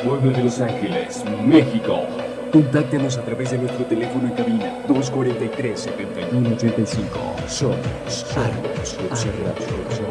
pueblo de Los Ángeles, México. Contáctenos a través de nuestro teléfono en cabina 243-7185. Somos Argos Observatorio.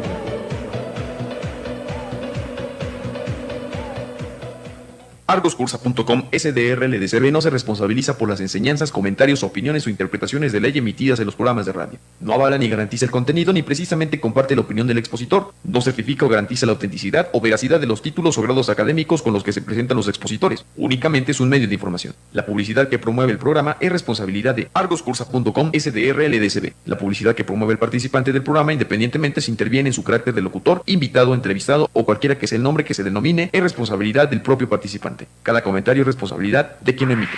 Argoscursa.com SDR LDCB no se responsabiliza por las enseñanzas, comentarios, opiniones o interpretaciones de ley emitidas en los programas de radio. No avala ni garantiza el contenido ni precisamente comparte la opinión del expositor. No certifica o garantiza la autenticidad o veracidad de los títulos o grados académicos con los que se presentan los expositores. Únicamente es un medio de información. La publicidad que promueve el programa es responsabilidad de Argoscursa.com SDR LDCB. La publicidad que promueve el participante del programa, independientemente si interviene en su carácter de locutor, invitado, entrevistado o cualquiera que sea el nombre que se denomine, es responsabilidad del propio participante. Cada comentario es responsabilidad de quien lo emite.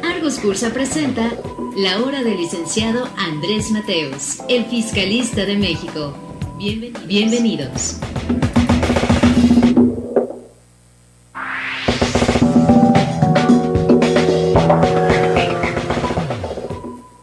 Argos Cursa presenta La Hora del licenciado Andrés Mateos, el fiscalista de México. Bienvenidos.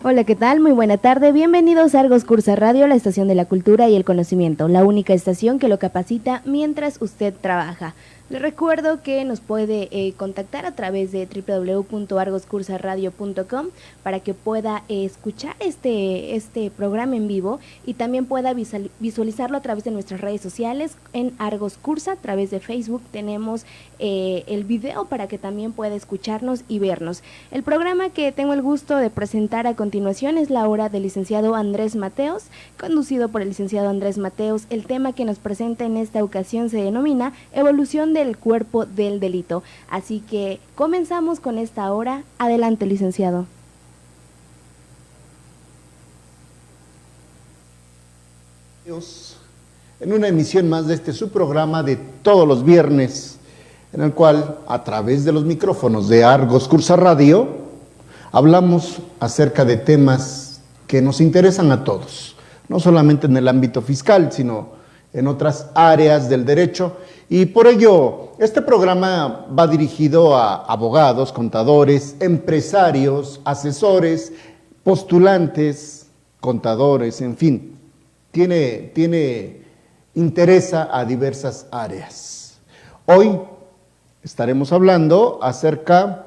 Hola, ¿qué tal? Muy buena tarde. Bienvenidos a Argos Cursa Radio, la estación de la cultura y el conocimiento, la única estación que lo capacita mientras usted trabaja. Les recuerdo que nos puede contactar a través de www.argoscursaradio.com para que pueda escuchar este programa en vivo y también pueda visualizarlo a través de nuestras redes sociales en Argos Cursa. A través de Facebook tenemos el video para que también pueda escucharnos y vernos. El programa que tengo el gusto de presentar a continuación es La Hora del licenciado Andrés Mateos, conducido por el licenciado Andrés Mateos. El tema que nos presenta en esta ocasión se denomina Evolución del cuerpo del delito. Así que comenzamos con esta hora. Adelante, licenciado. En una emisión más de su programa de todos los viernes, en el cual a través de los micrófonos de Argos Cursa Radio hablamos acerca de temas que nos interesan a todos, no solamente en el ámbito fiscal, sino en otras áreas del derecho. Y por ello, este programa va dirigido a abogados, contadores, empresarios, asesores, postulantes, contadores, en fin, interesa a diversas áreas. Hoy estaremos hablando acerca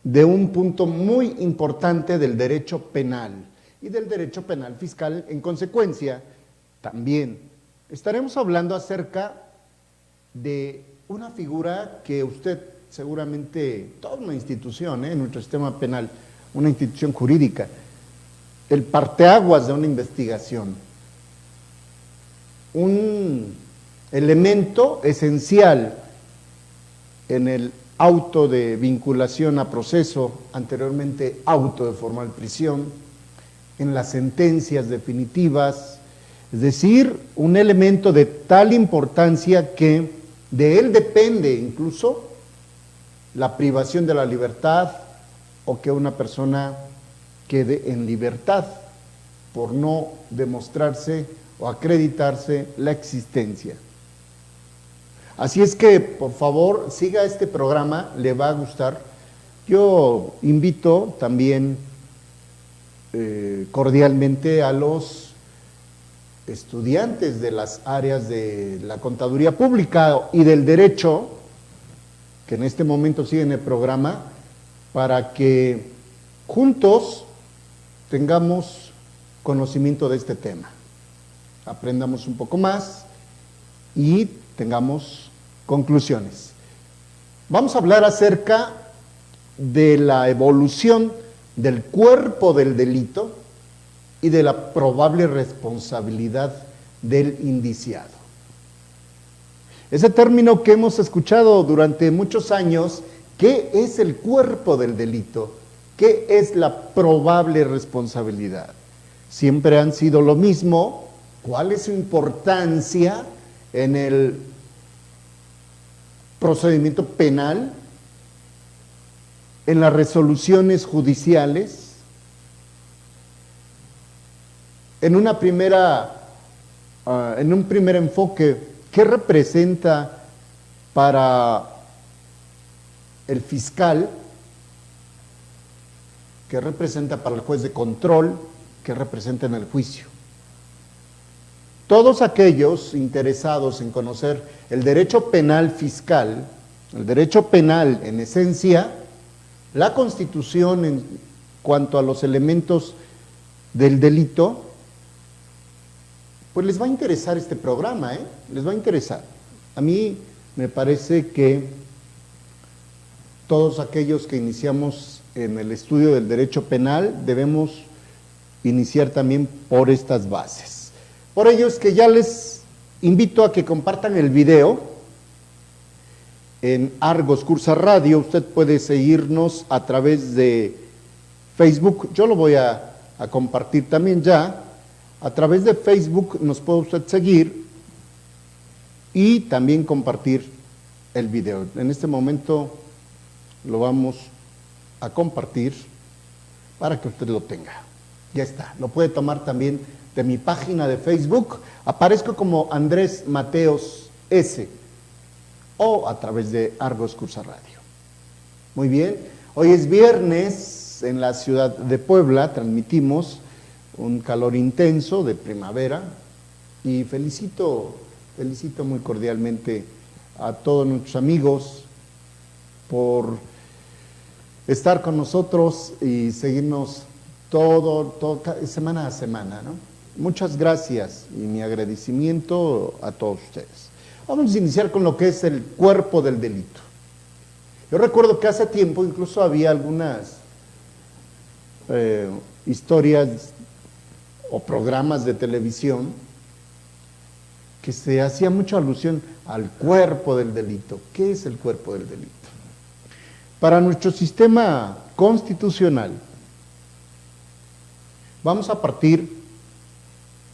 de un punto muy importante del derecho penal y del derecho penal fiscal. En consecuencia, también estaremos hablando acerca de una figura que usted seguramente, toda una institución, en nuestro sistema penal, una institución jurídica, el parteaguas de una investigación, un elemento esencial en el auto de vinculación a proceso, anteriormente auto de formal prisión, en las sentencias definitivas, es decir, un elemento de tal importancia que de él depende incluso la privación de la libertad o que una persona quede en libertad por no demostrarse o acreditarse la existencia. Así es que, por favor, siga este programa, le va a gustar. Yo invito también cordialmente a los estudiantes de las áreas de la contaduría pública y del derecho, que en este momento siguen el programa, para que juntos tengamos conocimiento de este tema, aprendamos un poco más y tengamos conclusiones. Vamos a hablar acerca de la evolución del cuerpo del delito y de la probable responsabilidad del indiciado. Ese término que hemos escuchado durante muchos años, ¿qué es el cuerpo del delito? ¿Qué es la probable responsabilidad? Siempre han sido lo mismo. ¿Cuál es su importancia en el procedimiento penal, en las resoluciones judiciales? En un primer enfoque, ¿qué representa para el fiscal? ¿Qué representa para el juez de control? ¿Qué representa en el juicio? todos aquellos interesados en conocer el derecho penal fiscal, el derecho penal en esencia, la Constitución en cuanto a los elementos del delito, pues les va a interesar este programa, les va a interesar. A mí me parece que todos aquellos que iniciamos en el estudio del derecho penal debemos iniciar también por estas bases. Por ello es que ya les invito a que compartan el video en Argos Cursa Radio. Usted puede seguirnos a través de Facebook, yo lo voy a compartir también ya. A través de Facebook nos puede usted seguir y también compartir el video. En este momento lo vamos a compartir para que usted lo tenga. Ya está, lo puede tomar también de mi página de Facebook. Aparezco como Andrés Mateos S. o a través de Argos Cursa Radio. Muy bien, hoy es viernes en la ciudad de Puebla, transmitimos un calor intenso de primavera y felicito muy cordialmente a todos nuestros amigos por estar con nosotros y seguirnos semana a semana, ¿no? Muchas gracias y mi agradecimiento a todos ustedes. Vamos a iniciar con lo que es el cuerpo del delito. Yo recuerdo que hace tiempo incluso había algunas historias o programas de televisión que se hacía mucha alusión al cuerpo del delito. ¿Qué es el cuerpo del delito? Para nuestro sistema constitucional, vamos a partir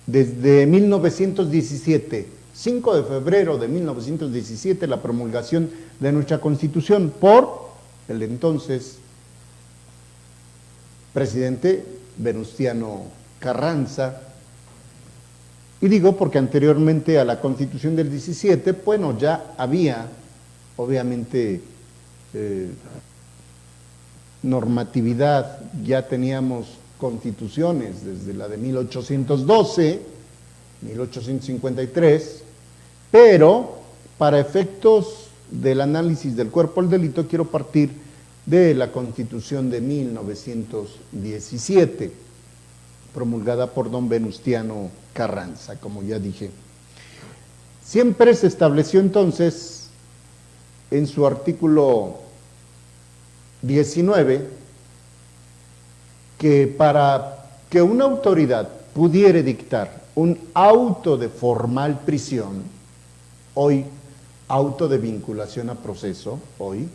desde 1917, 5 de febrero de 1917, la promulgación de nuestra Constitución por el entonces presidente Venustiano Carranza. Y digo porque anteriormente a la Constitución del 17, bueno, ya había, obviamente, normatividad, ya teníamos constituciones desde la de 1812, 1853, pero para efectos del análisis del cuerpo del delito quiero partir de la Constitución de 1917, promulgada por don Venustiano Carranza, como ya dije. Siempre se estableció entonces en su artículo 19 que para que una autoridad pudiera dictar un auto de formal prisión, hoy auto de vinculación a proceso, hoy,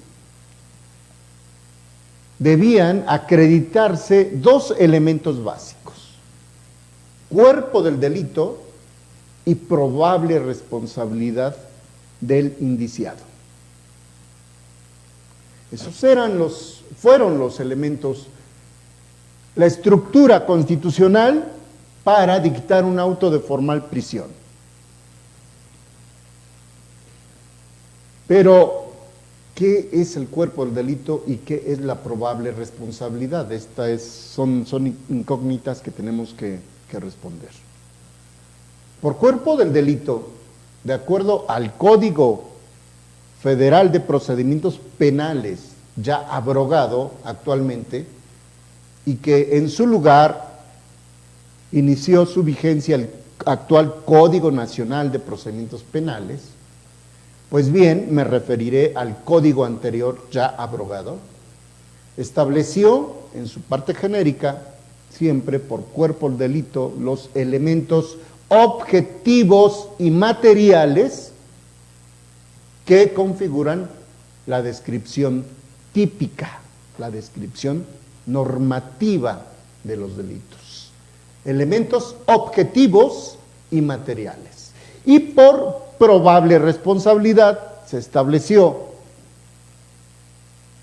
debían acreditarse dos elementos básicos: cuerpo del delito y probable responsabilidad del indiciado. Esos fueron los elementos, la estructura constitucional para dictar un auto de formal prisión. Pero, ¿qué es el cuerpo del delito y qué es la probable responsabilidad? Son incógnitas que tenemos que responder. Por cuerpo del delito, de acuerdo al Código Federal de Procedimientos Penales, ya abrogado actualmente, y que en su lugar inició su vigencia el actual Código Nacional de Procedimientos Penales, pues bien, me referiré al código anterior ya abrogado. Estableció en su parte genérica, siempre por cuerpo del delito, los elementos objetivos y materiales que configuran la descripción típica, la descripción normativa de los delitos. Elementos objetivos y materiales. Y por probable responsabilidad se estableció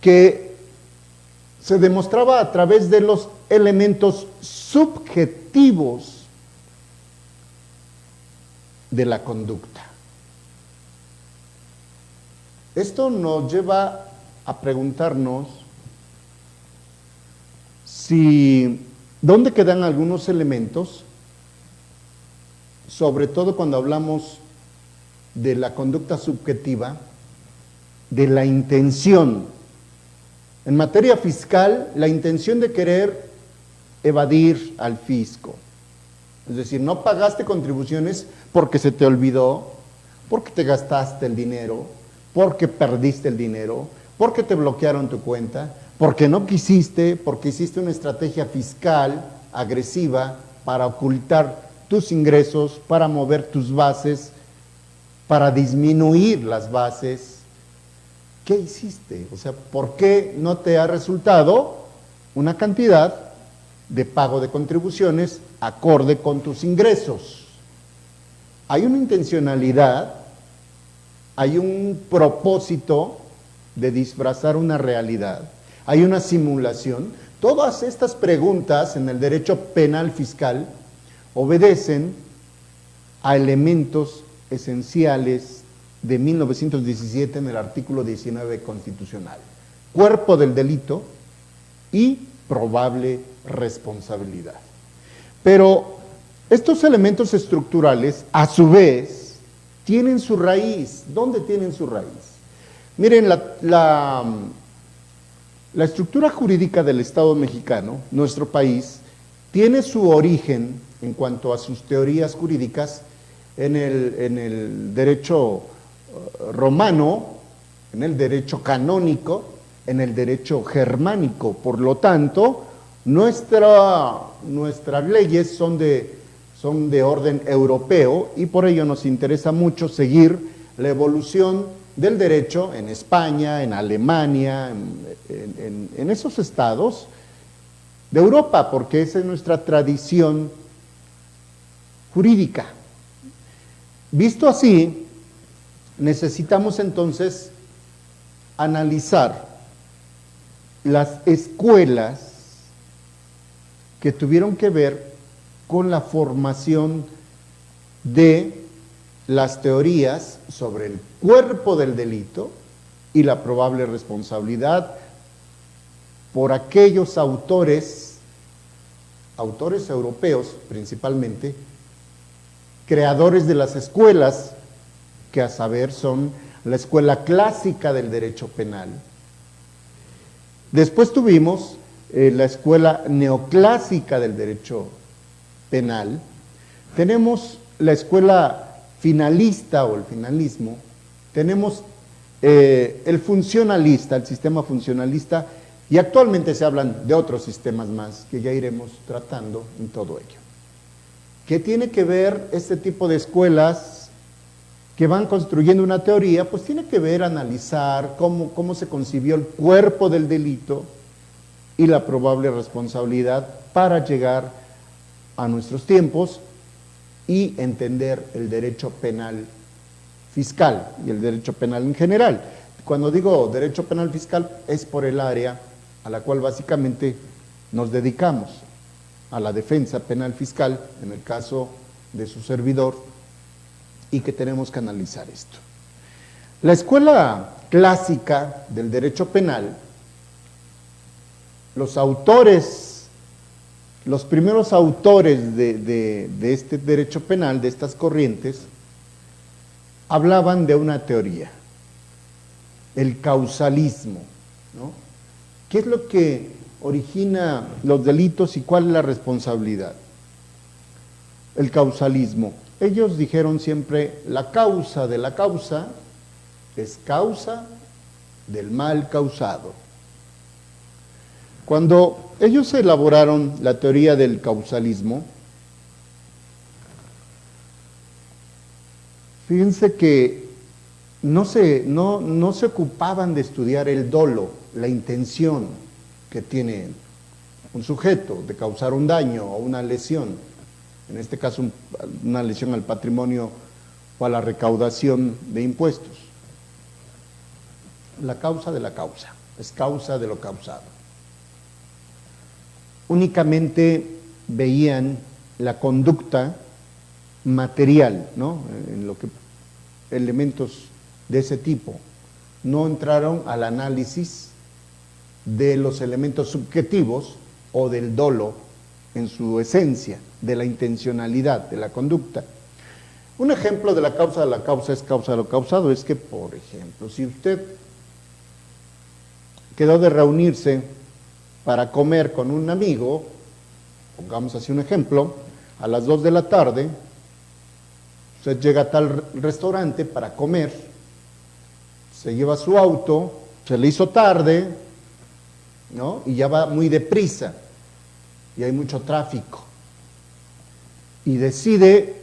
que se demostraba a través de los elementos subjetivos de la conducta. Esto nos lleva a preguntarnos ¿dónde quedan algunos elementos sobre todo cuando hablamos de la conducta subjetiva, de la intención. En materia fiscal, la intención de querer evadir al fisco. Es decir, no pagaste contribuciones porque se te olvidó, porque te gastaste el dinero, porque perdiste el dinero, porque te bloquearon tu cuenta, porque no quisiste, porque hiciste una estrategia fiscal agresiva para ocultar tus ingresos, para mover tus bases, para disminuir las bases. ¿Qué hiciste? O sea, ¿por qué no te ha resultado una cantidad de pago de contribuciones acorde con tus ingresos? Hay una intencionalidad, hay un propósito de disfrazar una realidad, hay una simulación. Todas estas preguntas en el derecho penal fiscal obedecen a elementos esenciales de 1917 en el artículo 19 constitucional: cuerpo del delito y probable responsabilidad. Pero estos elementos estructurales, a su vez, tienen su raíz. ¿Dónde tienen su raíz? Miren, la estructura jurídica del Estado mexicano, nuestro país, tiene su origen en cuanto a sus teorías jurídicas en el derecho romano, en el derecho canónico, en el derecho germánico. Por lo tanto, nuestras leyes son de orden europeo, y por ello nos interesa mucho seguir la evolución del derecho en España, en Alemania, en esos estados de Europa, porque esa es nuestra tradición jurídica. Visto así, necesitamos entonces analizar las escuelas que tuvieron que ver con la formación de las teorías sobre el cuerpo del delito y la probable responsabilidad por aquellos autores europeos principalmente, creadores de las escuelas, que a saber son la escuela clásica del derecho penal. Después tuvimos la escuela neoclásica del derecho penal. Tenemos la escuela finalista o el finalismo. Tenemos el funcionalista, el sistema funcionalista, y actualmente se hablan de otros sistemas más que ya iremos tratando en todo ello. ¿Qué tiene que ver este tipo de escuelas que van construyendo una teoría? Pues tiene que ver, analizar cómo se concibió el cuerpo del delito y la probable responsabilidad para llegar a nuestros tiempos y entender el derecho penal fiscal y el derecho penal en general. Cuando digo derecho penal fiscal es por el área a la cual básicamente nos dedicamos, a la defensa penal fiscal, en el caso de su servidor, y que tenemos que analizar esto. La escuela clásica del derecho penal, los primeros autores de este derecho penal, de estas corrientes, hablaban de una teoría, el causalismo, ¿no? ¿Qué es lo que origina los delitos y cuál es la responsabilidad? El causalismo. Ellos dijeron siempre, la causa de la causa es causa del mal causado. Cuando ellos elaboraron la teoría del causalismo, fíjense que no se ocupaban de estudiar el dolo, la intención que tiene un sujeto de causar un daño o una lesión, en este caso una lesión al patrimonio o a la recaudación de impuestos. La causa de la causa, es causa de lo causado. Únicamente veían la conducta material, ¿no? En lo que elementos de ese tipo. No entraron al análisis de los elementos subjetivos o del dolo en su esencia, de la intencionalidad, de la conducta. Un ejemplo de la causa es causa de lo causado, es que, por ejemplo, si usted quedó de reunirse para comer con un amigo, pongamos así un ejemplo, a las 2 de la tarde, usted llega a tal restaurante para comer, se lleva su auto, se le hizo tarde, ¿no? Y ya va muy deprisa, y hay mucho tráfico, y decide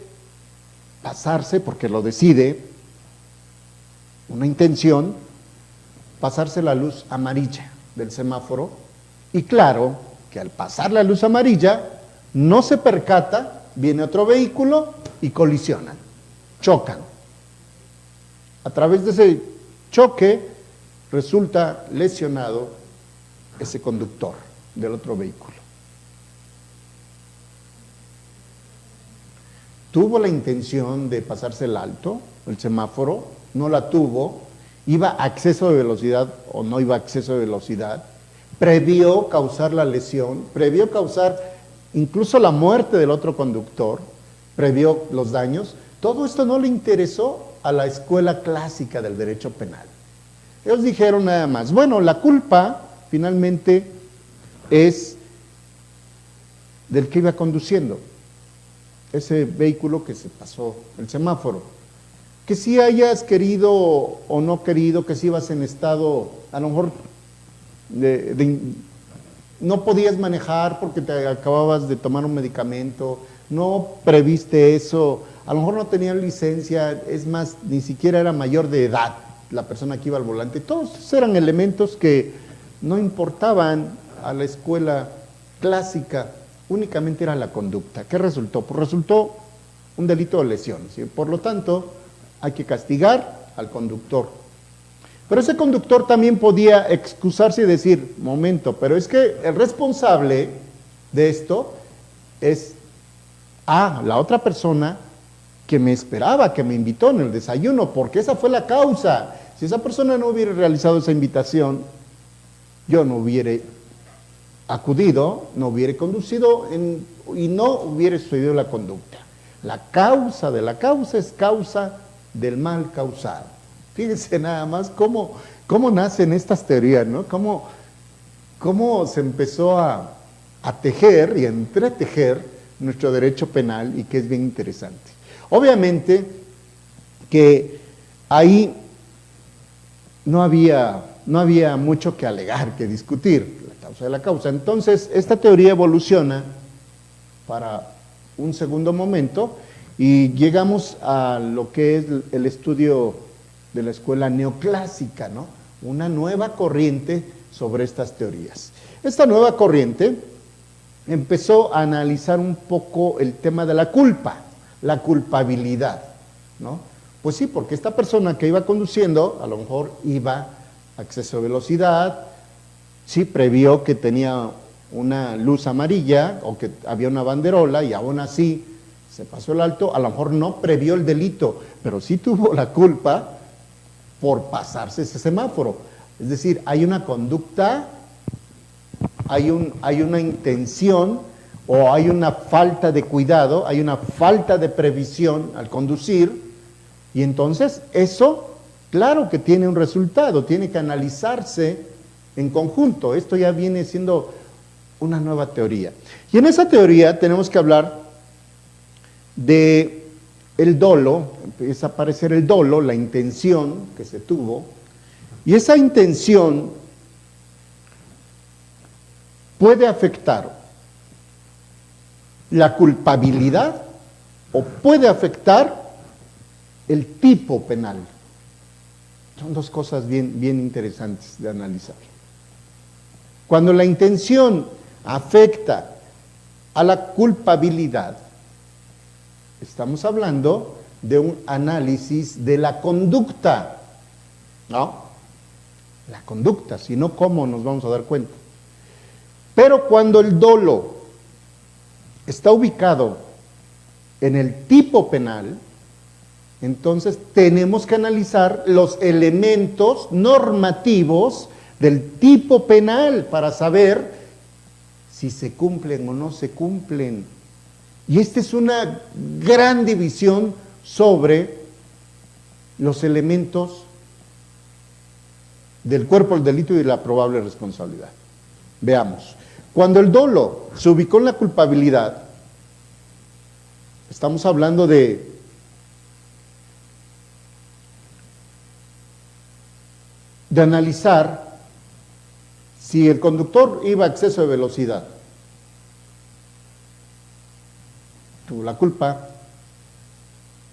pasarse, porque lo decide, una intención, pasarse la luz amarilla del semáforo, y claro que al pasar la luz amarilla no se percata, viene otro vehículo y colisionan, chocan. A través de ese choque resulta lesionado ese conductor del otro vehículo. ¿Tuvo la intención de pasarse el alto, el semáforo? No la tuvo. ¿Iba a exceso de velocidad o no iba a exceso de velocidad? ¿Previó causar la lesión? ¿Previó causar incluso la muerte del otro conductor? ¿Previó los daños? Todo esto no le interesó a la escuela clásica del derecho penal. Ellos dijeron nada más, bueno, la culpa finalmente es del que iba conduciendo ese vehículo que se pasó el semáforo. Que si hayas querido o no querido, que si ibas en estado, a lo mejor no podías manejar porque te acababas de tomar un medicamento, no previste eso, a lo mejor no tenían licencia, es más, ni siquiera era mayor de edad la persona que iba al volante. Todos esos eran elementos que no importaban a la escuela clásica, únicamente era la conducta. ¿Qué resultó? Pues resultó un delito de lesión, ¿sí? Por lo tanto, hay que castigar al conductor. Pero ese conductor también podía excusarse y decir, momento, pero es que el responsable de esto es la otra persona que me esperaba, que me invitó en el desayuno, porque esa fue la causa. Si esa persona no hubiera realizado esa invitación, yo no hubiera acudido, no hubiera conducido y no hubiera sucedido la conducta. La causa de la causa es causa del mal causado. Fíjense nada más cómo nacen estas teorías, ¿no? Cómo se empezó a tejer y a entretejer nuestro derecho penal, y que es bien interesante. Obviamente que ahí no había mucho que alegar, que discutir, la causa de la causa. Entonces, esta teoría evoluciona para un segundo momento y llegamos a lo que es el estudio de la escuela neoclásica, ¿no? Una nueva corriente sobre estas teorías. Esta nueva corriente empezó a analizar un poco el tema de la culpa, la culpabilidad, ¿no? Pues sí, porque esta persona que iba conduciendo, a lo mejor iba a exceso de velocidad, sí previó que tenía una luz amarilla o que había una banderola y aún así se pasó el alto, a lo mejor no previó el delito, pero sí tuvo la culpa por pasarse ese semáforo. Es decir, hay una conducta, hay una intención o hay una falta de cuidado, hay una falta de previsión al conducir, y entonces eso, claro que tiene un resultado, tiene que analizarse en conjunto. Esto ya viene siendo una nueva teoría. Y en esa teoría tenemos que hablar de el dolo, empieza a aparecer el dolo, la intención que se tuvo, y esa intención puede afectar la culpabilidad o puede afectar el tipo penal. Son dos cosas bien interesantes de analizar. Cuando la intención afecta a la culpabilidad, estamos hablando de un análisis de la conducta, ¿no? La conducta, si no, ¿cómo nos vamos a dar cuenta? Pero cuando el dolo está ubicado en el tipo penal, entonces tenemos que analizar los elementos normativos del tipo penal para saber si se cumplen o no se cumplen. Y esta es una gran división sobre los elementos del cuerpo del delito y de la probable responsabilidad. Veamos. Cuando el dolo se ubicó en la culpabilidad, estamos hablando de analizar si el conductor iba a exceso de velocidad. Tuvo la culpa,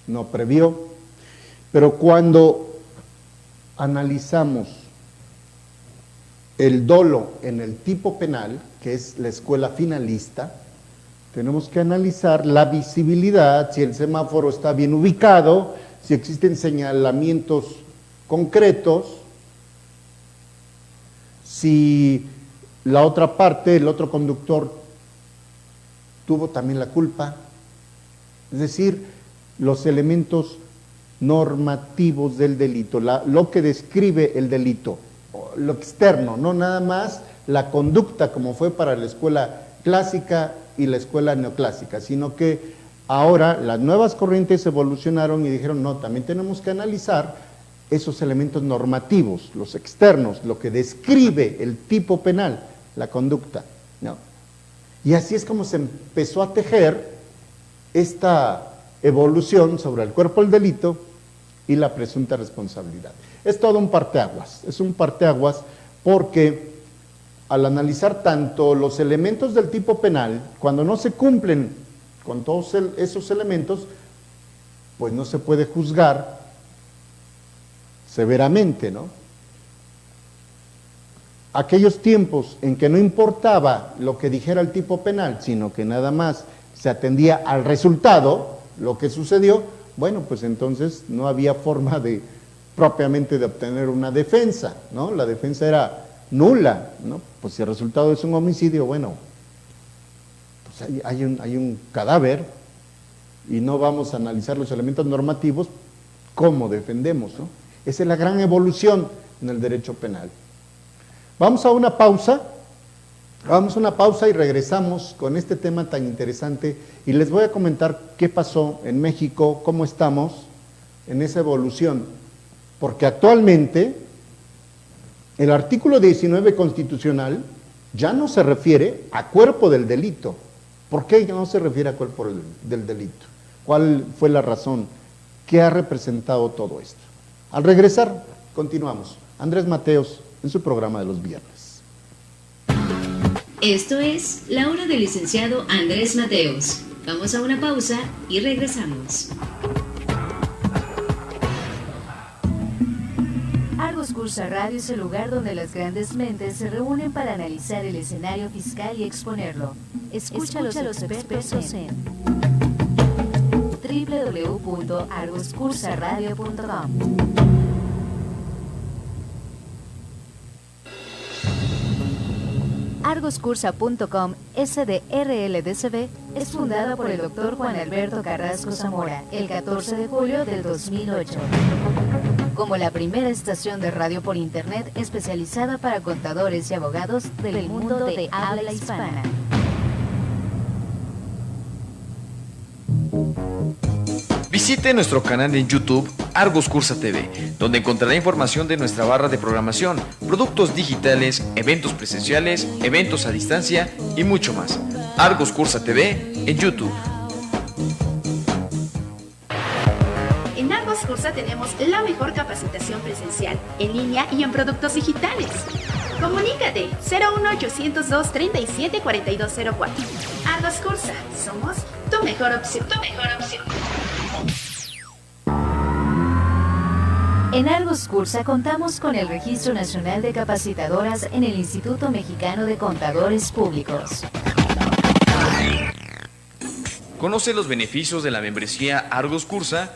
no previó, pero cuando analizamos el dolo en el tipo penal, que es la escuela finalista, tenemos que analizar la visibilidad, si el semáforo está bien ubicado, si existen señalamientos concretos, si la otra parte, el otro conductor, tuvo también la culpa, es decir, los elementos normativos del delito, lo que describe el delito, lo externo, no nada más la conducta como fue para la escuela clásica y la escuela neoclásica, sino que ahora las nuevas corrientes evolucionaron y dijeron, no, también tenemos que analizar esos elementos normativos, los externos, lo que describe el tipo penal, la conducta, ¿no? Y así es como se empezó a tejer esta evolución sobre el cuerpo del delito y la presunta responsabilidad. Es todo un parteaguas, es un parteaguas porque al analizar tanto los elementos del tipo penal, cuando no se cumplen con todos esos elementos, pues no se puede juzgar severamente, ¿no? Aquellos tiempos en que no importaba lo que dijera el tipo penal, sino que nada más se atendía al resultado, lo que sucedió, bueno, pues entonces no había forma de propiamente de obtener una defensa, ¿no? La defensa era nula, ¿no? Pues si el resultado es un homicidio, bueno, pues hay un cadáver y no vamos a analizar los elementos normativos, ¿cómo defendemos, no? Esa es la gran evolución en el derecho penal. Vamos a una pausa y regresamos con este tema tan interesante y les voy a comentar qué pasó en México, cómo estamos en esa evolución, porque actualmente el artículo 19 constitucional ya no se refiere a cuerpo del delito. ¿Por qué no se refiere a cuerpo del delito? ¿Cuál fue la razón? ¿Qué ha representado todo esto? Al regresar, continuamos. Andrés Mateos en su programa de los viernes. Esto es La Hora del Licenciado Andrés Mateos. Vamos a una pausa y regresamos. Argos Cursa Radio es el lugar donde las grandes mentes se reúnen para analizar el escenario fiscal y exponerlo. Escucha a los expertos en www.argoscursaradio.com. Argoscursa.com SDRLDCB es fundada por el Dr. Juan Alberto Carrasco Zamora el 14 de julio del 2008. Como la primera estación de radio por internet especializada para contadores y abogados del mundo de habla hispana. Visite nuestro canal en YouTube Argos Cursa TV, donde encontrará información de nuestra barra de programación, productos digitales, eventos presenciales, eventos a distancia y mucho más. Argos Cursa TV en YouTube. En Argos Cursa tenemos la mejor capacitación presencial, en línea y en productos digitales. Comunícate 01802 37 4204. Argos Cursa, somos tu mejor opción. En Argos Cursa contamos con el Registro Nacional de Capacitadoras en el Instituto Mexicano de Contadores Públicos. Conoce los beneficios de la membresía Argos Cursa.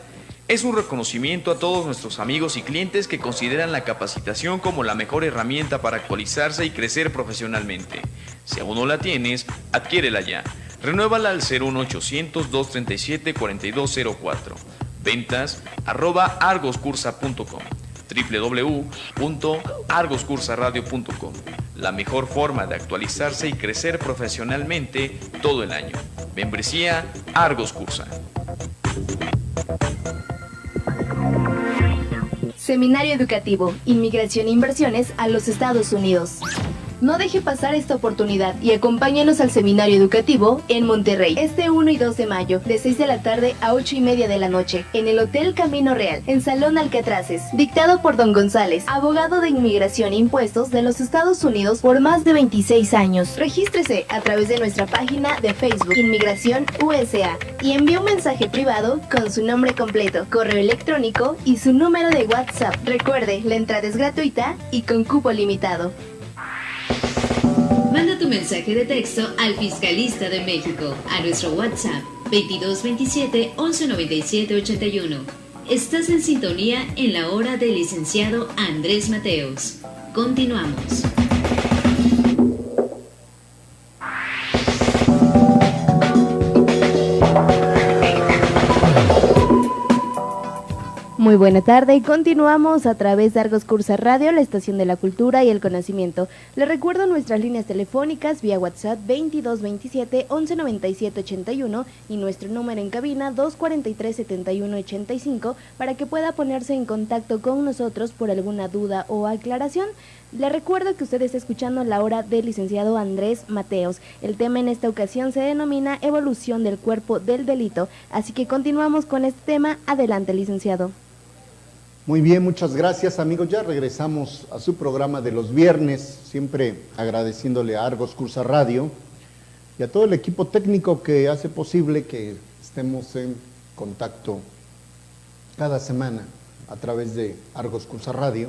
Es un reconocimiento a todos nuestros amigos y clientes que consideran la capacitación como la mejor herramienta para actualizarse y crecer profesionalmente. Si aún no la tienes, adquiérela ya. Renuévala al 01800-237-4204. Ventas @argoscursa.com, www.argoscursaradio.com. La mejor forma de actualizarse y crecer profesionalmente todo el año. Membresía Argos Cursa. Seminario Educativo, Inmigración e Inversiones a los Estados Unidos. No deje pasar esta oportunidad y acompáñanos al Seminario Educativo en Monterrey, este 1 y 2 de mayo, de 6 de la tarde a 8:30 de la noche, en el Hotel Camino Real, en Salón Alcatraces, dictado por Don González, abogado de Inmigración e Impuestos de los Estados Unidos por más de 26 años. Regístrese a través de nuestra página de Facebook, Inmigración USA, y envíe un mensaje privado con su nombre completo, correo electrónico y su número de WhatsApp. Recuerde, la entrada es gratuita y con cupo limitado. Manda tu mensaje de texto al Fiscalista de México a nuestro WhatsApp 2227 1197 81. Estás en sintonía en la hora del licenciado Andrés Mateos. Continuamos. Muy buena tarde y continuamos a través de Argos Cursa Radio, la estación de la cultura y el conocimiento. Les recuerdo nuestras líneas telefónicas vía WhatsApp 2227 1197 81 y nuestro número en cabina 243 71 85 para que pueda ponerse en contacto con nosotros por alguna duda o aclaración. Le recuerdo que usted está escuchando la hora del licenciado Andrés Mateos. El tema en esta ocasión se denomina evolución del cuerpo del delito, así que continuamos con este tema. Adelante, licenciado. Muy bien, muchas gracias, amigos. Ya regresamos a su programa de los viernes, siempre agradeciéndole a Argos Cursa Radio y a todo el equipo técnico que hace posible que estemos en contacto cada semana a través de Argos Cursa Radio,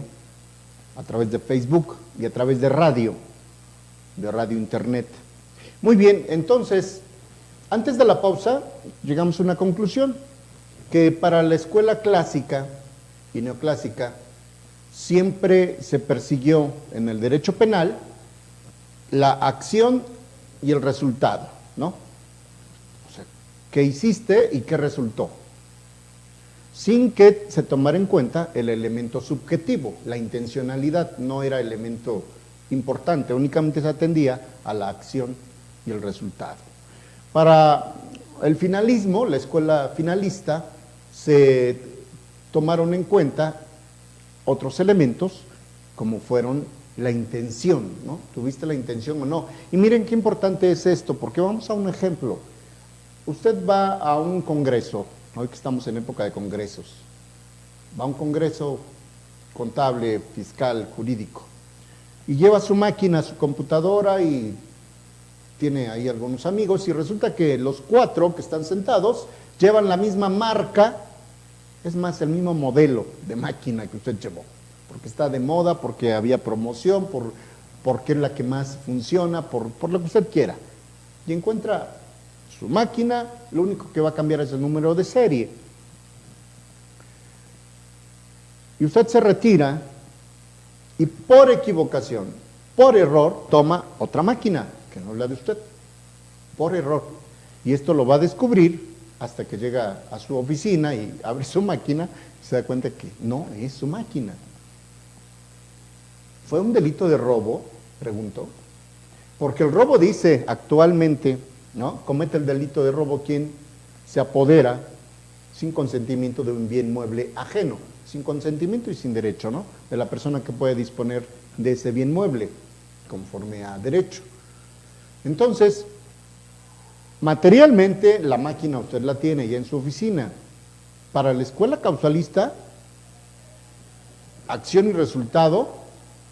a través de Facebook y a través de radio internet. Muy bien, entonces, antes de la pausa, llegamos a una conclusión, que para la escuela clásica y neoclásica siempre se persiguió en el derecho penal la acción y el resultado, ¿no? O sea, ¿qué hiciste y qué resultó? Sin que se tomara en cuenta el elemento subjetivo, la intencionalidad no era elemento importante, únicamente se atendía a la acción y el resultado. Para el finalismo, la escuela finalista, se tomaron en cuenta otros elementos como fueron la intención, ¿no? ¿Tuviste la intención o no? Y miren qué importante es esto, porque vamos a un ejemplo. Usted va a un congreso, hoy que estamos en época de congresos, va a un congreso contable, fiscal, jurídico, y lleva su máquina, su computadora y tiene ahí algunos amigos y resulta que los 4 que están sentados llevan la misma marca, es más, el mismo modelo de máquina que usted llevó, porque está de moda, porque había promoción, porque es la que más funciona, por lo que usted quiera. Y encuentra su máquina, lo único que va a cambiar es el número de serie. Y usted se retira y por equivocación, por error, toma otra máquina, que no es la de usted, por error. Y esto lo va a descubrir hasta que llega a su oficina y abre su máquina y se da cuenta que no es su máquina. ¿Fue un delito de robo? Preguntó. Porque el robo dice actualmente, ¿no? Comete el delito de robo quien se apodera sin consentimiento de un bien mueble ajeno, sin consentimiento y sin derecho, ¿no? De la persona que puede disponer de ese bien mueble, conforme a derecho. Entonces, materialmente, la máquina usted la tiene ya en su oficina. Para la escuela causalista, acción y resultado,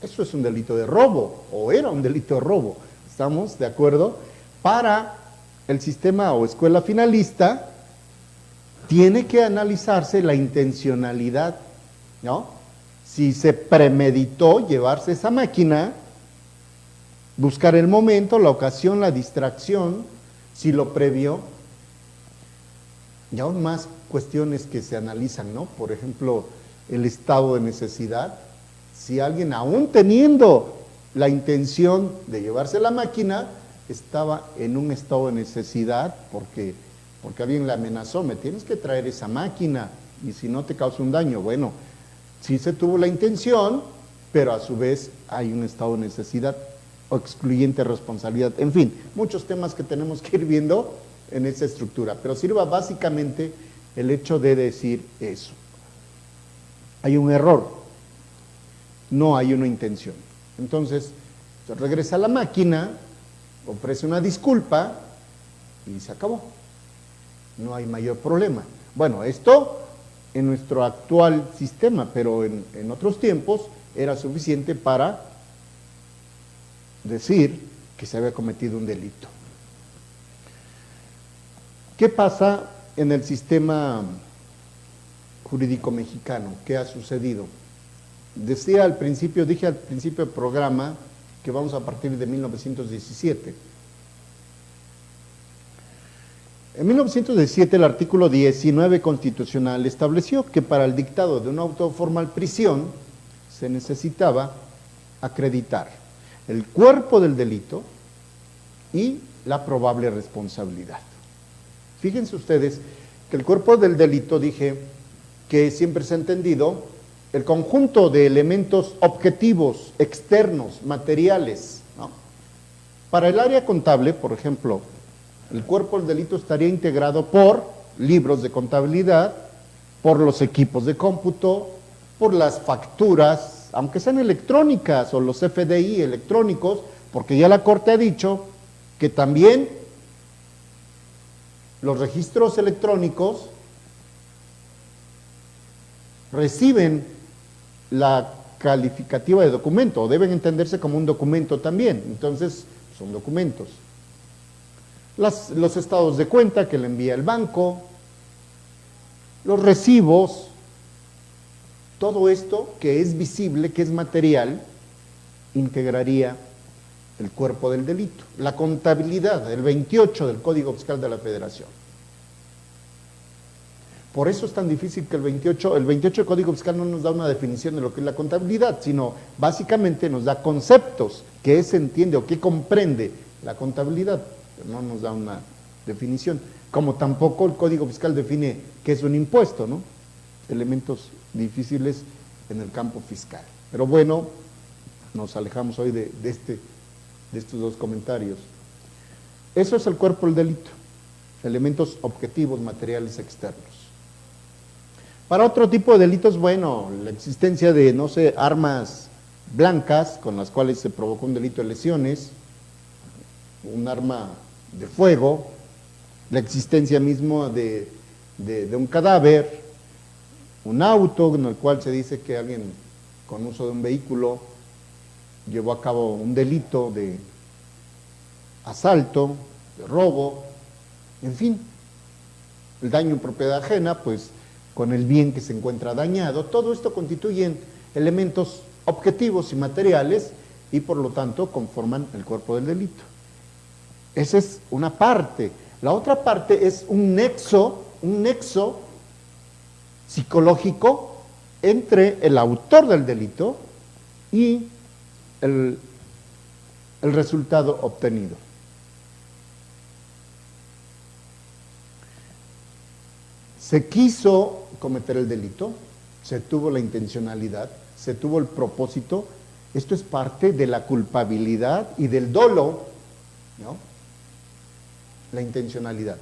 eso es un delito de robo, o era un delito de robo. ¿Estamos de acuerdo? Para el sistema o escuela finalista, tiene que analizarse la intencionalidad, ¿no? Si se premeditó llevarse esa máquina, buscar el momento, la ocasión, la distracción, si lo previó, y aún más cuestiones que se analizan, ¿no? Por ejemplo, el estado de necesidad. Si alguien, aún teniendo la intención de llevarse la máquina, estaba en un estado de necesidad porque alguien le amenazó, me tienes que traer esa máquina y si no te causa un daño. Bueno, sí se tuvo la intención, pero a su vez hay un estado de necesidad o excluyente responsabilidad. En fin, muchos temas que tenemos que ir viendo en esa estructura, pero sirva básicamente el hecho de decir eso. hay un error, no hay una intención. Entonces, se regresa a la máquina, ofrece una disculpa y se acabó. No hay mayor problema. Bueno, esto en nuestro actual sistema, pero en otros tiempos era suficiente para decir que se había cometido un delito. ¿Qué pasa en el sistema jurídico mexicano? ¿Qué ha sucedido? Dije al principio del programa que vamos a partir de 1917. En 1917 el artículo 19 constitucional estableció que para el dictado de una auto formal prisión se necesitaba acreditar el cuerpo del delito y la probable responsabilidad. Fíjense ustedes que el cuerpo del delito, dije que siempre se ha entendido el conjunto de elementos objetivos, externos, materiales, ¿no? Para el área contable, por ejemplo, el cuerpo del delito estaría integrado por libros de contabilidad, por los equipos de cómputo, por las facturas, aunque sean electrónicas, o los FDI electrónicos, porque ya la Corte ha dicho que también los registros electrónicos reciben la calificativa de documento, o deben entenderse como un documento también, entonces son documentos. Los estados de cuenta que le envía el banco, los recibos, todo esto que es visible, que es material, integraría el cuerpo del delito. La contabilidad, el 28 del Código Fiscal de la Federación. Por eso es tan difícil que el 28 del Código Fiscal no nos da una definición de lo que es la contabilidad, sino básicamente nos da conceptos que se entiende o que comprende la contabilidad, pero no nos da una definición. Como tampoco el Código Fiscal define qué es un impuesto, ¿no? Elementos difíciles en el campo fiscal. Pero bueno, nos alejamos hoy de estos dos comentarios. Eso es el cuerpo del delito, elementos objetivos, materiales, externos. Para otro tipo de delitos, bueno, la existencia de, no sé, armas blancas con las cuales se provocó un delito de lesiones, un arma de fuego, la existencia mismo de un cadáver, un auto en el cual se dice que alguien con uso de un vehículo llevó a cabo un delito de asalto, de robo, en fin, el daño en propiedad ajena, pues con el bien que se encuentra dañado, todo esto constituyen elementos objetivos y materiales y por lo tanto conforman el cuerpo del delito. Esa es una parte. La otra parte es un nexo psicológico entre el autor del delito y el resultado obtenido. Se quiso cometer el delito, se tuvo la intencionalidad, se tuvo el propósito. Esto es parte de la culpabilidad y del dolo, ¿no? La intencionalidad.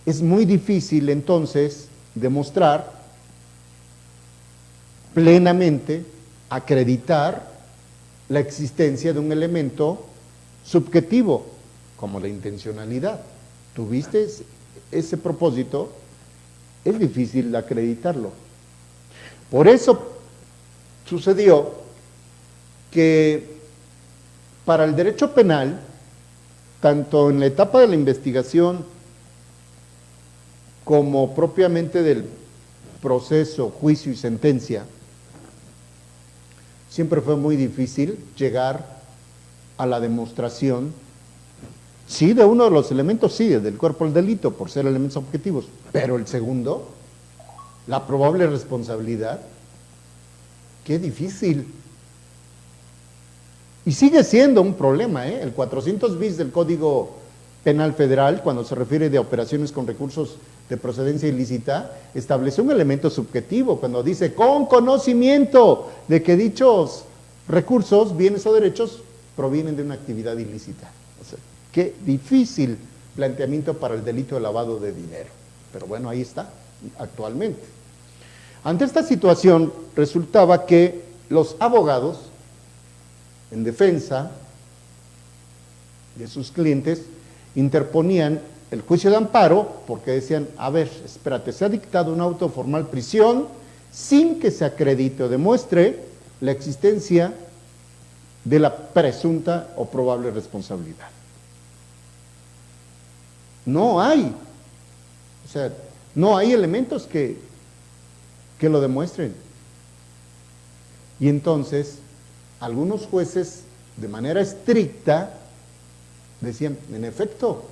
Es muy difícil entonces demostrar plenamente, acreditar la existencia de un elemento subjetivo como la intencionalidad. ¿Tuviste ese propósito? Es difícil acreditarlo. Por eso sucedió que para el derecho penal, tanto en la etapa de la investigación como propiamente del proceso, juicio y sentencia, siempre fue muy difícil llegar a la demostración, sí, de uno de los elementos, sí, del cuerpo del delito, por ser elementos objetivos, pero el segundo, la probable responsabilidad, qué difícil. Y sigue siendo un problema, el 400 bis del Código Penal Federal, cuando se refiere de operaciones con recursos de procedencia ilícita, establece un elemento subjetivo, cuando dice con conocimiento de que dichos recursos, bienes o derechos provienen de una actividad ilícita. O sea, qué difícil planteamiento para el delito de lavado de dinero. Pero bueno, ahí está, actualmente. Ante esta situación, resultaba que los abogados, en defensa de sus clientes, interponían el juicio de amparo porque decían, a ver, espérate, se ha dictado un auto de formal prisión sin que se acredite o demuestre la existencia de la presunta o probable responsabilidad. No hay, o sea, no hay elementos que lo demuestren. Y entonces, algunos jueces, de manera estricta, decían, en efecto,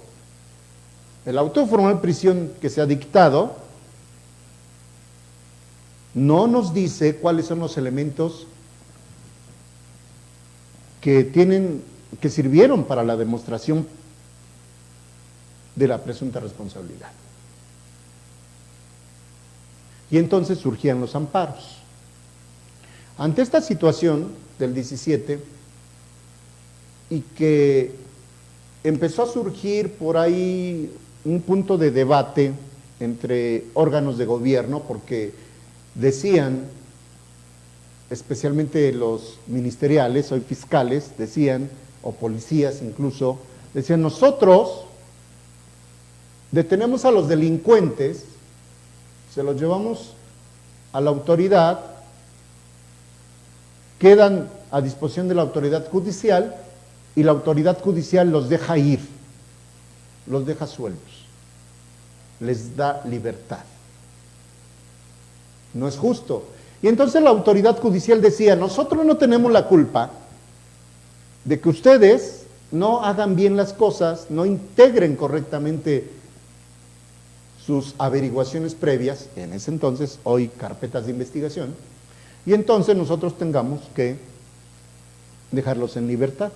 el auto de formal prisión que se ha dictado no nos dice cuáles son los elementos que sirvieron para la demostración de la presunta responsabilidad. Y entonces surgían los amparos. Ante esta situación del 17, y que empezó a surgir por ahí un punto de debate entre órganos de gobierno, porque decían, especialmente los ministeriales, hoy fiscales, decían, o policías incluso, decían, nosotros detenemos a los delincuentes, se los llevamos a la autoridad, quedan a disposición de la autoridad judicial y la autoridad judicial los deja ir, los deja sueltos, les da libertad. No es justo. Y entonces la autoridad judicial decía, nosotros no tenemos la culpa de que ustedes no hagan bien las cosas, no integren correctamente sus averiguaciones previas, en ese entonces, hoy carpetas de investigación, y entonces nosotros tengamos que dejarlos en libertad.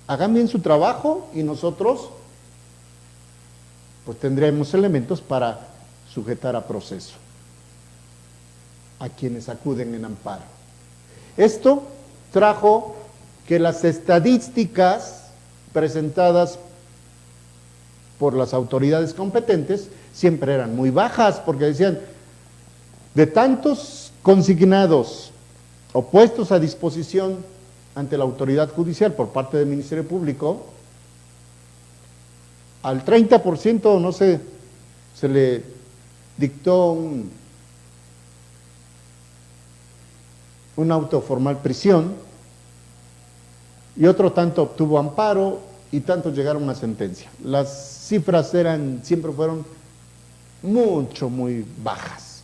Hagan bien su trabajo y nosotros pues tendremos elementos para sujetar a proceso a quienes acuden en amparo. Esto trajo que las estadísticas presentadas por las autoridades competentes siempre eran muy bajas, porque decían, de tantos consignados o puestos a disposición ante la autoridad judicial por parte del Ministerio Público, al 30%, no sé, se le dictó un auto formal prisión, y otro tanto obtuvo amparo, y tantos llegaron a una sentencia. Las cifras siempre fueron muy bajas.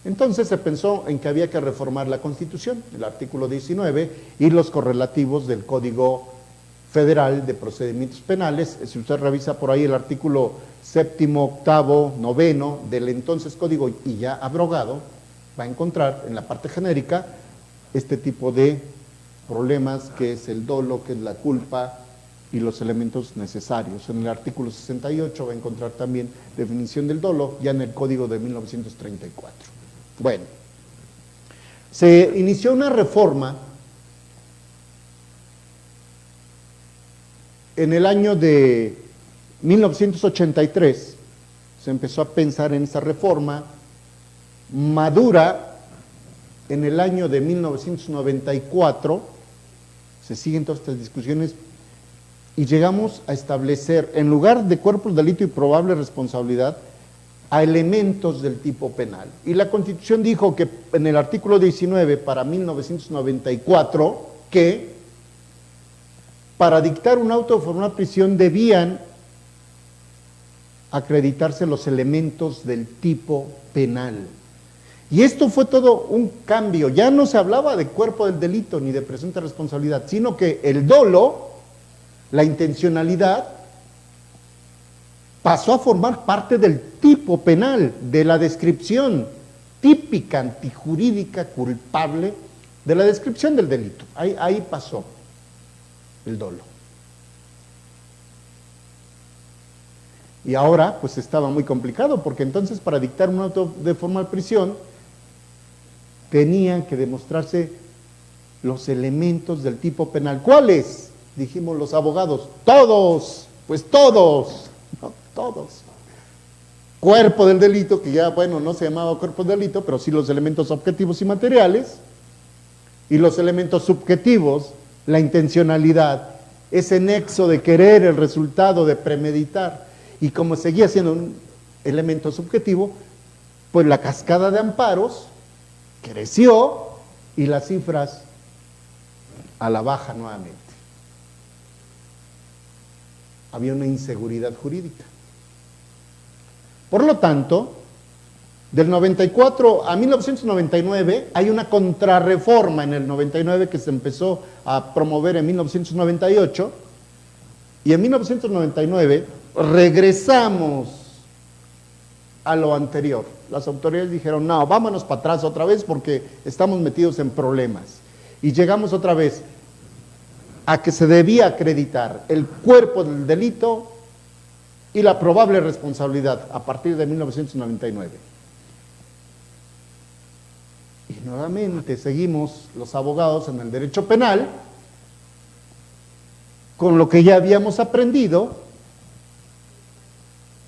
Entonces se pensó en que había que reformar la Constitución, el artículo 19, y los correlativos del Código Federal de Procedimientos Penales. Si usted revisa por ahí el artículo 7º, 8º, 9º del entonces Código, y ya abrogado, va a encontrar en la parte genérica este tipo de problemas, que es el dolo, que es la culpa, y los elementos necesarios. En el artículo 68 va a encontrar también definición del dolo, ya en el Código de 1934. Bueno, se inició una reforma en el año de 1983, se empezó a pensar en esa reforma, madura en el año de 1994, se siguen todas estas discusiones, y llegamos a establecer, en lugar de cuerpos de delito y probable responsabilidad, a elementos del tipo penal. Y la Constitución dijo que en el artículo 19 para 1994, que para dictar un auto de formal prisión debían acreditarse los elementos del tipo penal. Y esto fue todo un cambio. Ya no se hablaba de cuerpo del delito ni de presunta responsabilidad, sino que el dolo, la intencionalidad, pasó a formar parte del tipo penal, de la descripción típica, antijurídica, culpable, de la descripción del delito. Ahí pasó el dolo. Y ahora, pues estaba muy complicado, porque entonces para dictar un auto de formal prisión, tenían que demostrarse los elementos del tipo penal. ¿Cuáles? Dijimos los abogados, todos, pues todos, no, todos. cuerpo del delito, que ya, bueno, no se llamaba cuerpo del delito, pero sí los elementos objetivos y materiales, y los elementos subjetivos, la intencionalidad, ese nexo de querer el resultado, de premeditar, y como seguía siendo un elemento subjetivo, pues la cascada de amparos creció y las cifras a la baja nuevamente. Había una inseguridad jurídica. Por lo tanto, del 94 a 1999 hay una contrarreforma en el 99 que se empezó a promover en 1998, y en 1999 regresamos a lo anterior. Las autoridades dijeron, no, vámonos para atrás otra vez porque estamos metidos en problemas. Y llegamos otra vez a que se debía acreditar el cuerpo del delito y la probable responsabilidad a partir de 1999. Y nuevamente seguimos los abogados en el derecho penal con lo que ya habíamos aprendido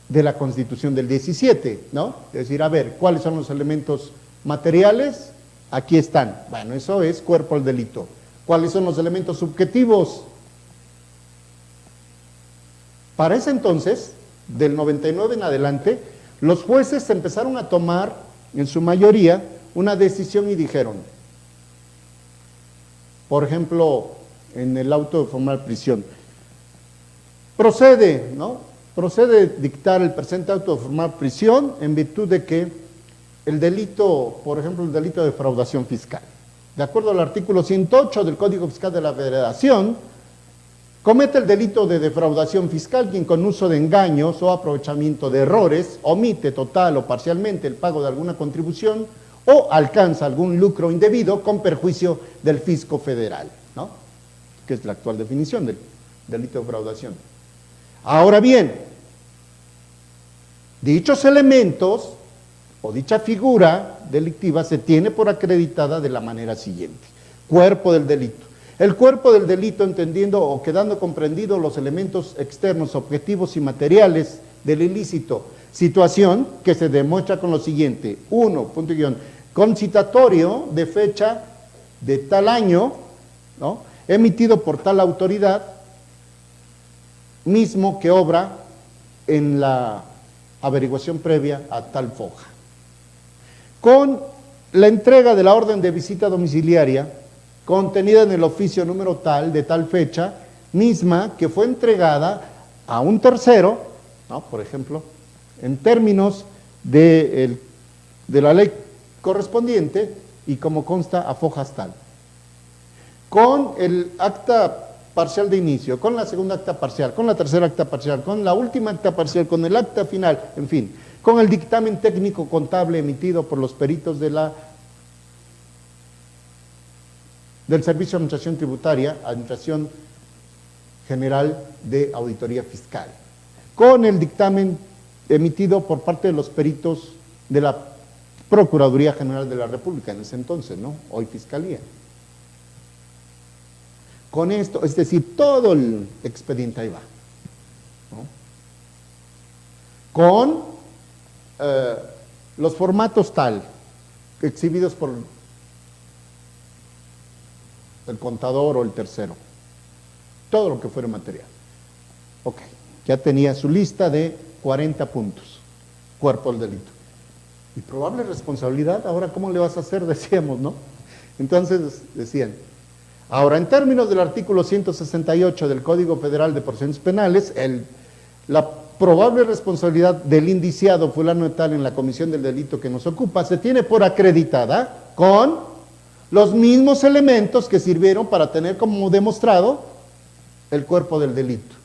de la Constitución del 17, ¿no? Es decir, a ver, ¿cuáles son los elementos materiales? Aquí están. Bueno, eso es cuerpo del delito. ¿Cuáles son los elementos subjetivos? Para ese entonces, del 99 en adelante, los jueces empezaron a tomar, en su mayoría, una decisión y dijeron, por ejemplo, en el auto de formal prisión, procede, ¿no? Procede dictar el presente auto de formal prisión en virtud de que el delito, por ejemplo, el delito de defraudación fiscal, de acuerdo al artículo 108 del Código Fiscal de la Federación, comete el delito de defraudación fiscal quien con uso de engaños o aprovechamiento de errores omite total o parcialmente el pago de alguna contribución o alcanza algún lucro indebido con perjuicio del fisco federal, ¿no? Que es la actual definición del delito de defraudación. Ahora bien, dichos elementos o dicha figura delictiva se tiene por acreditada de la manera siguiente. Cuerpo del delito. El cuerpo del delito entendiendo o quedando comprendidos los elementos externos, objetivos y materiales del ilícito. Situación que se demuestra con lo siguiente. 1, punto y guión, concitatorio de fecha de tal año, ¿no? Emitido por tal autoridad, mismo que obra en la averiguación previa a tal foja. Con la entrega de la orden de visita domiciliaria contenida en el oficio número tal, de tal fecha, misma que fue entregada a un tercero, ¿no? Por ejemplo, en términos de la ley correspondiente y como consta a fojas tal. Con el acta parcial de inicio, con la segunda acta parcial, con la tercera acta parcial, con la última acta parcial, con el acta final, en fin, con el dictamen técnico contable emitido por los peritos del Servicio de Administración Tributaria, Administración General de Auditoría Fiscal, con el dictamen emitido por parte de los peritos de la Procuraduría General de la República, en ese entonces, ¿no? Hoy Fiscalía. Con esto, es decir, todo el expediente ahí va, ¿no? Con los formatos tal, exhibidos por el contador o el tercero, todo lo que fuera material. Ok, ya tenía su lista de 40 puntos, cuerpo del delito. Y probable responsabilidad, ahora ¿cómo le vas a hacer? Decíamos, ¿no? Entonces decían, ahora en términos del artículo 168 del Código Federal de Procedimientos Penales, la probable responsabilidad del indiciado fulano de tal en la comisión del delito que nos ocupa se tiene por acreditada con los mismos elementos que sirvieron para tener como demostrado el cuerpo del delito,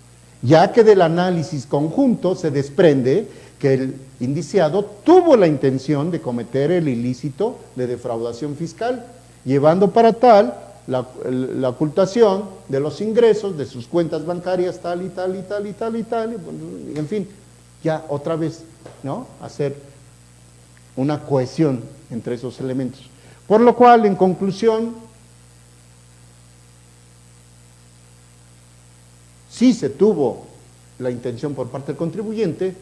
ya que del análisis conjunto se desprende que el indiciado tuvo la intención de cometer el ilícito de defraudación fiscal, llevando para tal la ocultación de los ingresos de sus cuentas bancarias tal y tal y tal y tal y tal, y en fin, ya otra vez, ¿no? Hacer una cohesión entre esos elementos. Por lo cual, en conclusión, sí se tuvo la intención por parte del contribuyente,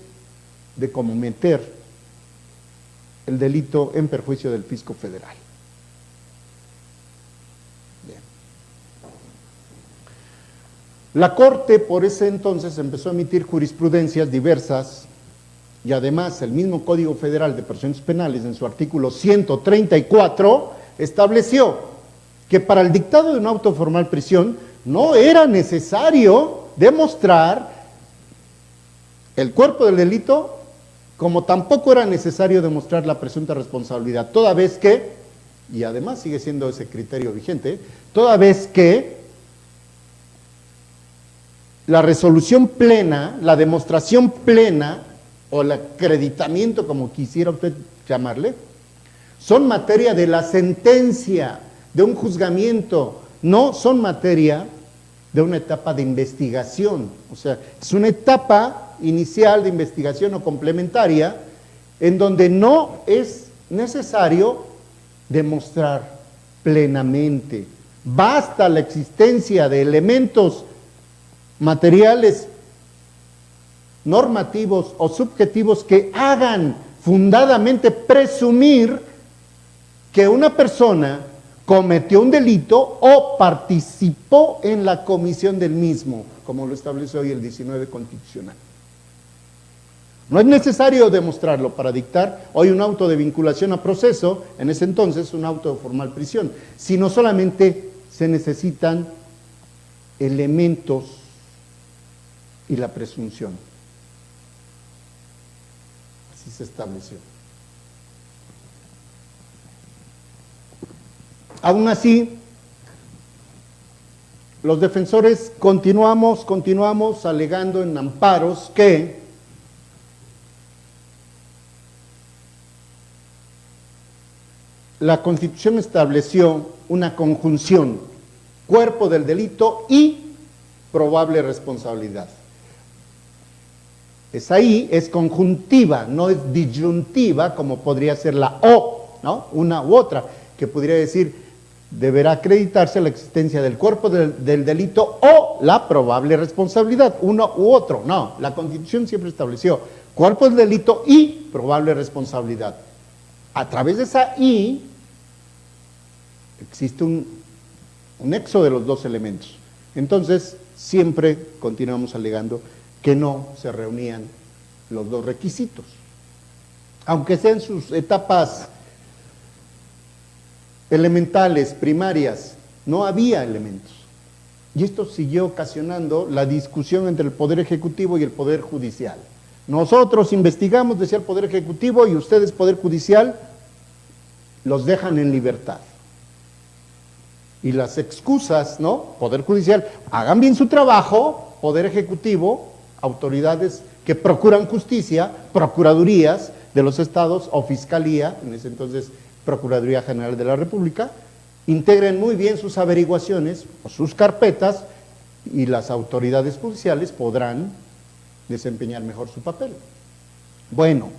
de cometer el delito en perjuicio del fisco federal. Bien. La Corte por ese entonces empezó a emitir jurisprudencias diversas y además el mismo Código Federal de Procedimientos Penales en su artículo 134 estableció que para el dictado de un auto de formal prisión no era necesario demostrar el cuerpo del delito, como tampoco era necesario demostrar la presunta responsabilidad, toda vez que, y además sigue siendo ese criterio vigente, toda vez que la resolución plena, la demostración plena, o el acreditamiento, como quisiera usted llamarle, son materia de la sentencia, de un juzgamiento, no son materia de una etapa de investigación. O sea, es una etapa inicial de investigación o complementaria en donde no es necesario demostrar plenamente. Basta la existencia de elementos materiales normativos o subjetivos que hagan fundadamente presumir que una persona cometió un delito o participó en la comisión del mismo, como lo establece hoy el 19 constitucional. No es necesario demostrarlo para dictar hoy un auto de vinculación a proceso, en ese entonces un auto de formal prisión, sino solamente se necesitan elementos y la presunción. Así se estableció. Aún así, los defensores continuamos alegando en amparos que la Constitución estableció una conjunción, cuerpo del delito y probable responsabilidad. Esa I es conjuntiva, no es disyuntiva como podría ser la O, ¿no? Una u otra, que podría decir, deberá acreditarse la existencia del cuerpo del delito o la probable responsabilidad, uno u otro. No, la Constitución siempre estableció cuerpo del delito y probable responsabilidad. A través de esa I existe un nexo de los dos elementos. Entonces, siempre continuamos alegando que no se reunían los dos requisitos. Aunque sean sus etapas elementales, primarias, no había elementos. Y esto siguió ocasionando la discusión entre el Poder Ejecutivo y el Poder Judicial. Nosotros investigamos, decía el Poder Ejecutivo, y ustedes, Poder Judicial, los dejan en libertad. Y las excusas, ¿no? Poder Judicial, hagan bien su trabajo, Poder Ejecutivo, autoridades que procuran justicia, procuradurías de los estados o fiscalía, en ese entonces Procuraduría General de la República, integren muy bien sus averiguaciones o sus carpetas y las autoridades judiciales podrán desempeñar mejor su papel. Bueno,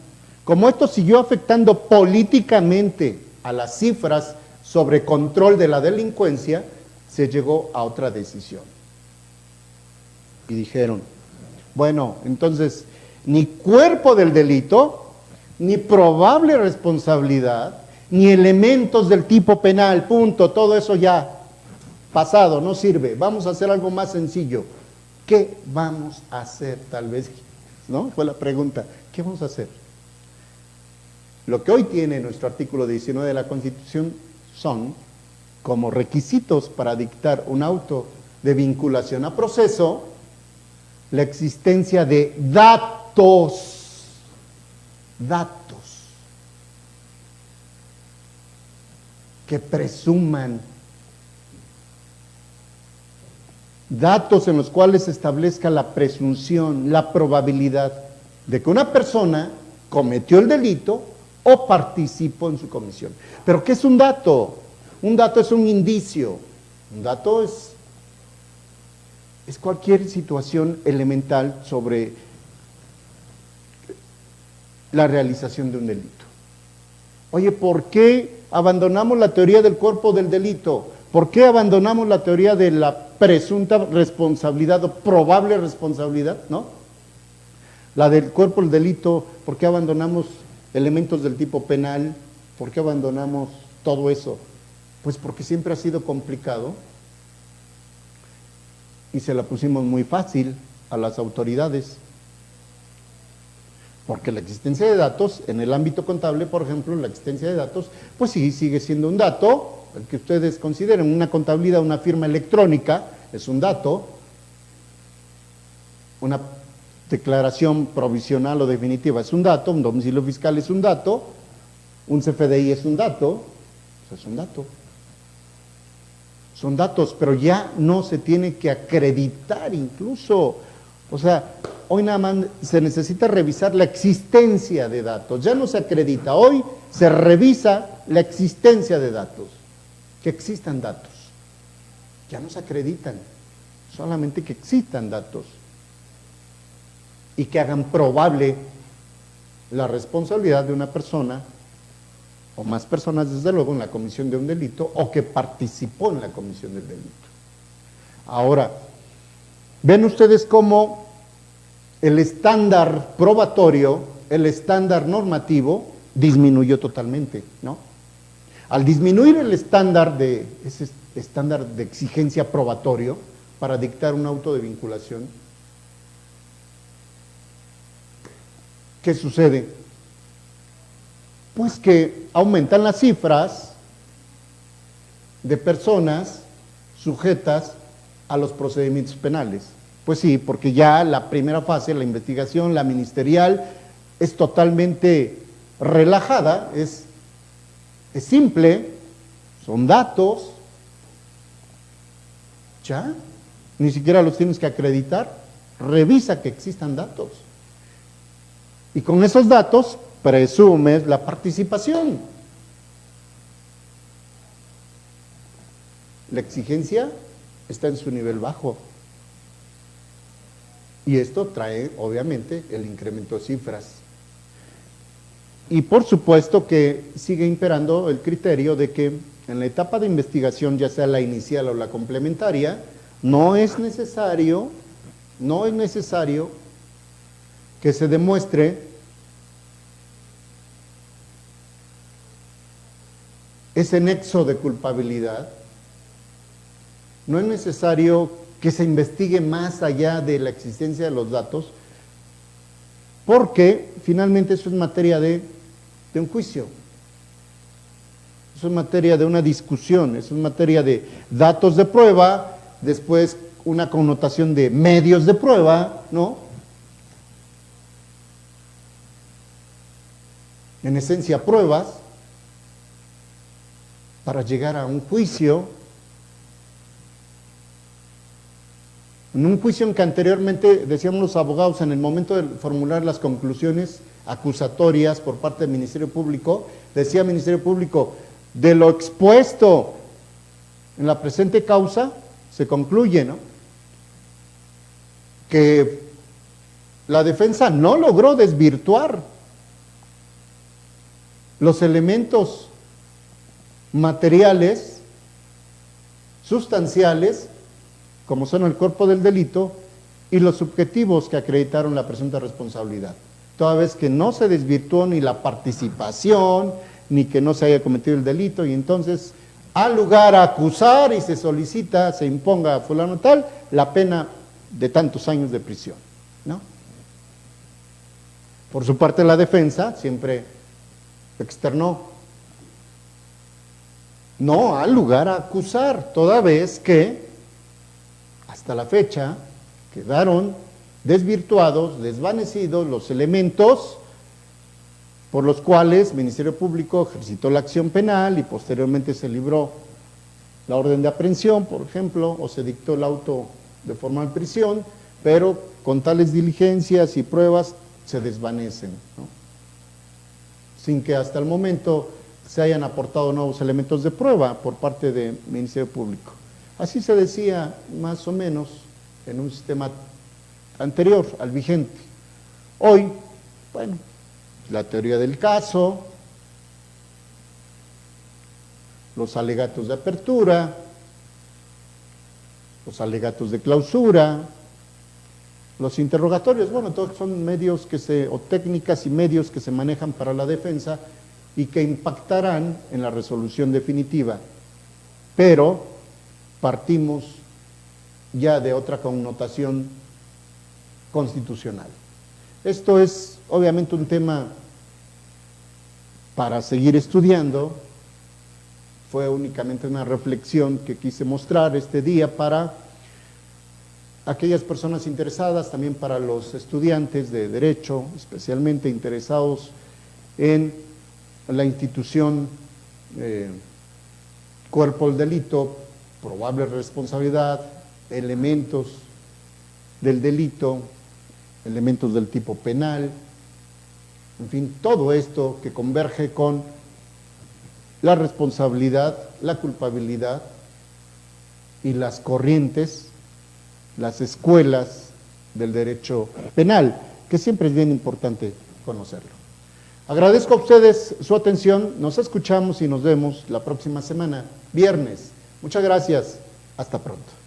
como esto siguió afectando políticamente a las cifras sobre control de la delincuencia, se llegó a otra decisión. Y dijeron, bueno, entonces, ni cuerpo del delito, ni probable responsabilidad, ni elementos del tipo penal, punto, todo eso ya pasado, no sirve. Vamos a hacer algo más sencillo. ¿Qué vamos a hacer? Tal vez, ¿no? Fue la pregunta. ¿Qué vamos a hacer? Lo que hoy tiene nuestro artículo 19 de la Constitución son, como requisitos para dictar un auto de vinculación a proceso, la existencia de datos que presuman, datos en los cuales se establezca la presunción, la probabilidad de que una persona cometió el delito o participó en su comisión. ¿Pero qué es un dato? Un dato es un indicio, un dato es cualquier situación elemental sobre la realización de un delito. Oye, ¿por qué abandonamos la teoría del cuerpo del delito? ¿Por qué abandonamos la teoría de la presunta responsabilidad o probable responsabilidad? ¿No? La del cuerpo del delito, ¿por qué abandonamos elementos del tipo penal? ¿Por qué abandonamos todo eso? Pues porque siempre ha sido complicado y se la pusimos muy fácil a las autoridades. Porque la existencia de datos, en el ámbito contable, por ejemplo, la existencia de datos, pues sí, sigue siendo un dato, el que ustedes consideren una contabilidad, una firma electrónica, es un dato, una declaración provisional o definitiva es un dato, un domicilio fiscal es un dato, un CFDI es un dato, pues es un dato. Son datos, pero ya no se tiene que acreditar incluso. O sea, hoy nada más se necesita revisar la existencia de datos, ya no se acredita, hoy se revisa la existencia de datos, que existan datos, ya no se acreditan, solamente que existan datos y que hagan probable la responsabilidad de una persona o más personas desde luego en la comisión de un delito o que participó en la comisión del delito. Ahora, ven ustedes cómo el estándar probatorio, el estándar normativo disminuyó totalmente, ¿no? Al disminuir el estándar ese estándar de exigencia probatorio para dictar un auto de vinculación, ¿qué sucede? Pues que aumentan las cifras de personas sujetas a los procedimientos penales. Pues sí, porque ya la primera fase, la investigación, la ministerial, es totalmente relajada, es simple, son datos, ya, ni siquiera los tienes que acreditar, revisa que existan datos. Y con esos datos presumes la participación. La exigencia está en su nivel bajo. Y esto trae, obviamente, el incremento de cifras. Y por supuesto que sigue imperando el criterio de que en la etapa de investigación, ya sea la inicial o la complementaria, no es necesario que se demuestre ese nexo de culpabilidad, no es necesario que se investigue más allá de la existencia de los datos, porque finalmente eso es materia de un juicio, eso es materia de una discusión, eso es materia de datos de prueba, después una connotación de medios de prueba, ¿no? En esencia, pruebas, para llegar a un juicio, en un juicio en que anteriormente, decíamos los abogados, en el momento de formular las conclusiones acusatorias por parte del Ministerio Público, decía el Ministerio Público, de lo expuesto en la presente causa, se concluye, ¿no?, que la defensa no logró desvirtuar los elementos materiales, sustanciales, como son el cuerpo del delito, y los subjetivos que acreditaron la presunta responsabilidad. Toda vez que no se desvirtuó ni la participación, ni que no se haya cometido el delito, y entonces, al lugar a acusar y se solicita, se imponga a fulano tal, la pena de tantos años de prisión, ¿no? Por su parte la defensa siempre externó, no al lugar a acusar, toda vez que hasta la fecha quedaron desvirtuados, desvanecidos los elementos por los cuales el Ministerio Público ejercitó la acción penal y posteriormente se libró la orden de aprehensión, por ejemplo, o se dictó el auto de formal prisión, pero con tales diligencias y pruebas se desvanecen, ¿no?, sin que hasta el momento se hayan aportado nuevos elementos de prueba por parte del Ministerio Público. Así se decía más o menos en un sistema anterior al vigente. Hoy, bueno, la teoría del caso, los alegatos de apertura, los alegatos de clausura, los interrogatorios, bueno, todos son medios o técnicas y medios que se manejan para la defensa y que impactarán en la resolución definitiva, pero partimos ya de otra connotación constitucional. Esto es obviamente un tema para seguir estudiando, fue únicamente una reflexión que quise mostrar este día para aquellas personas interesadas, también para los estudiantes de Derecho, especialmente interesados en la institución cuerpo del delito, probable responsabilidad, elementos del delito, elementos del tipo penal, en fin, todo esto que converge con la responsabilidad, la culpabilidad y las corrientes, las escuelas del derecho penal, que siempre es bien importante conocerlo. Agradezco a ustedes su atención, nos escuchamos y nos vemos la próxima semana, viernes. Muchas gracias, hasta pronto.